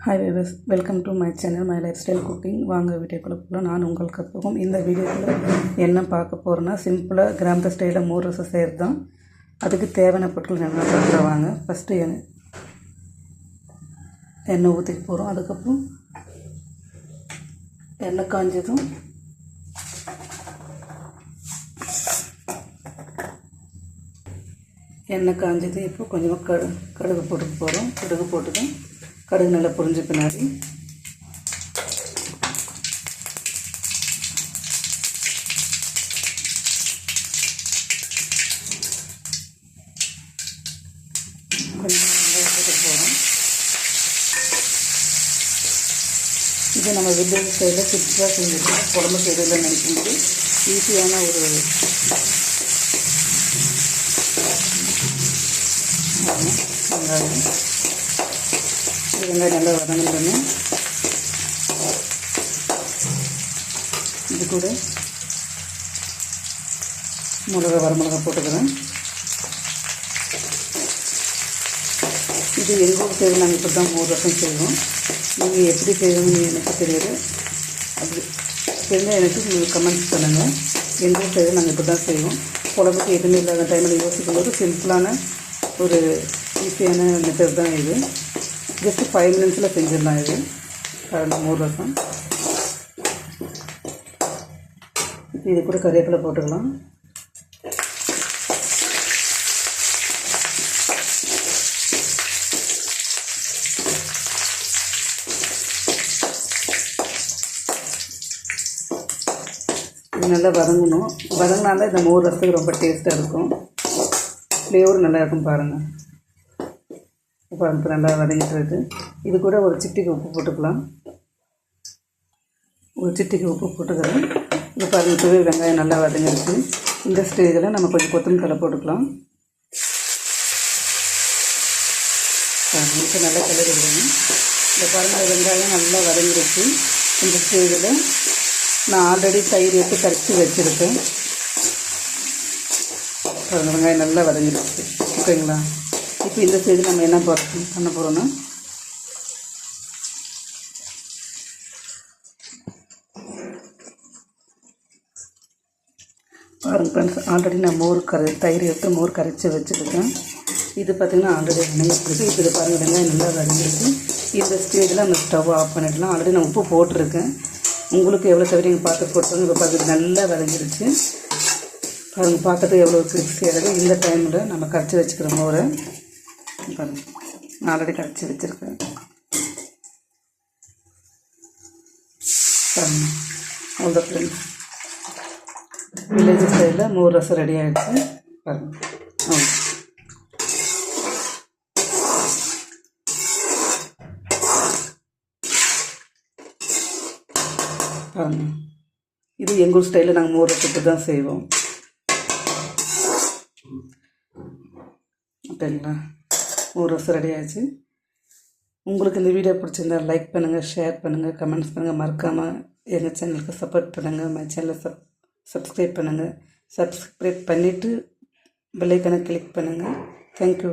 Hi viewers, welcome to my channel my life style cooking. வாங்க வீடியோக்குள்ளே போகலாம். நான் உங்களுக்கு போகும் இந்த வீடியோக்குள்ளே என்ன பார்க்க போகிறேன்னா, சிம்பிளாக கிராமத்து ஸ்டைலில் மோர் ரசம் செய்கிறது தான். அதுக்கு தேவையான பொருட்கள் என்ன பார்க்குறேன் வாங்க. ஃபஸ்ட்டு எண்ணெய் ஊற்றிக்க போகிறோம். அதுக்கப்புறம் எண்ணெய் காஞ்சதும் இப்போ கொஞ்சமாக கடுகு போட்டுக்க போகிறோம். கடுகு போட்டுதான் கடுகு நல்லா பொரிஞ்ச பின்னாடி கொஞ்சம் போட்டு போகிறோம். இது நம்ம வில்லேஜ் ஸ்டைலில் சிம்பிளாக செஞ்சுருக்கோம். குழம்பு செய்யறதுல நினைக்கும்போது ஈஸியான ஒரு வெங்காயம். வெங்காயம் நல்லா வதங்கணும். இது கூட வரமிளகா போட்டுக்கிறேன். இது எங்கள் ஊர் சைடு நாங்கள் இப்படி தான் மோர் ரசம் செய்வோம். நீங்கள் எப்படி செய்வோம்னு எனக்கு தெரியாது. அப்படி தெரிஞ்சால் எனக்கு நீங்கள் கமெண்ட்ஸ் பண்ணுங்கள். எங்கள் ஊர் சைடு நாங்கள் இப்படி தான் செய்வோம். குழம்புக்கு எதுவுமே இல்லாத டைமில் யோசிக்கும்போது சிம்பிளான ஒரு ஈஸியான மெத்தட் தான் இது. ஜஸ்ட்டு 5 மினிட்ஸில் செஞ்சிடலாம். இது மோர் ரசம். இது கூட கறிவேப்பிலை போட்டுக்கலாம். இது நல்லா வதங்கணும். வதங்கினால இந்த மோர் ரசத்துக்கு ரொம்ப டேஸ்ட்டாக இருக்கும். ஃப்ளேவர் நல்லா இருக்கும். பாருங்கள், இப்போ நல்லா வதங்கிட்டு இருக்குது. இது கூட ஒரு சிட்டிக்கு உப்பு போட்டுக்கலாம். ஒரு சிட்டிக்கு உப்பு போட்டுக்கிறேன். இது பாருங்கள், வெங்காயம் நல்லா வதங்கிடுச்சு. இந்த ஸ்டேஜில் நம்ம கொஞ்சம் கொத்தமல்லி போட்டுக்கலாம். இப்போ நல்லா கிளறி விடணும். இந்த பாருங்கள், வெங்காயம் நல்லா வதங்கிடுச்சு. இந்த ஸ்டேஜில் நான் ஆல்ரெடி தயிர் எடுத்து கரைச்சி வச்சுருக்கேன். பாருங்கள், வெங்காயம் நல்லா வதங்கிடுச்சு. ஓகேங்களா? இப்போ இந்த ஸ்டேஜில் நம்ம என்ன பண்ண போகிறோன்னா, பாருங்கள் ஃப்ரெண்ட்ஸ், ஆல்ரெடி நான் தயிர் எடுத்து மோர் கரைச்சி வச்சுருக்கேன். இது பார்த்திங்கன்னா ஆல்ரெடி வதங்கிட்டு. இப்போ இது பாருங்கள், வெங்காயம் நல்லா வதங்கிடுச்சு. இந்த ஸ்டேஜில் நம்ம ஸ்டவ் ஆஃப் பண்ணிடலாம். ஆல்ரெடி நான் உப்பு போட்டிருக்கேன். உங்களுக்கு எவ்வளோ தவிர பார்த்து போட்டுருங்க. இப்போ பார்த்து நல்லா வதங்கிடுச்சு. பாருங்கள், பார்க்கறதுக்கு எவ்வளோ கிறிஸ்பியாக இருக்குது. இந்த டைமில் நம்ம கரைச்சி வச்சுக்கிற மோரை பாருங்கள், நான் ஆல்ரெடி கரைச்சி வச்சுருக்கேன். பாருங்கள், அவ்வளோ ஃப்ரெண்ட்ஸ், வில்லேஜ் ஸ்டைலில் மோர் ரசம் ரெடி ஆகிடுச்சு. பாருங்கள், பாருங்கள், இது எங்கள் ஊர் ஸ்டைலில் நாங்கள் மோர் ரசத்தை தான் செய்வோம். ஓகேங்களா? மோர் ரசம் ரெடி ஆகிடுச்சு. உங்களுக்கு இந்த வீடியோ பிடிச்சிருந்தால் லைக் பண்ணுங்கள், ஷேர் பண்ணுங்கள், கமெண்ட்ஸ் பண்ணுங்கள். மறக்காமல் எங்கள் சேனலுக்கு சப்போர்ட் பண்ணுங்கள். மை சேனலை சப்ஸ்கிரைப் பண்ணுங்கள். சப்ஸ்கிரைப் பண்ணிவிட்டு பெல் ஐக்கானை கிளிக் பண்ணுங்கள். தேங்க்யூ.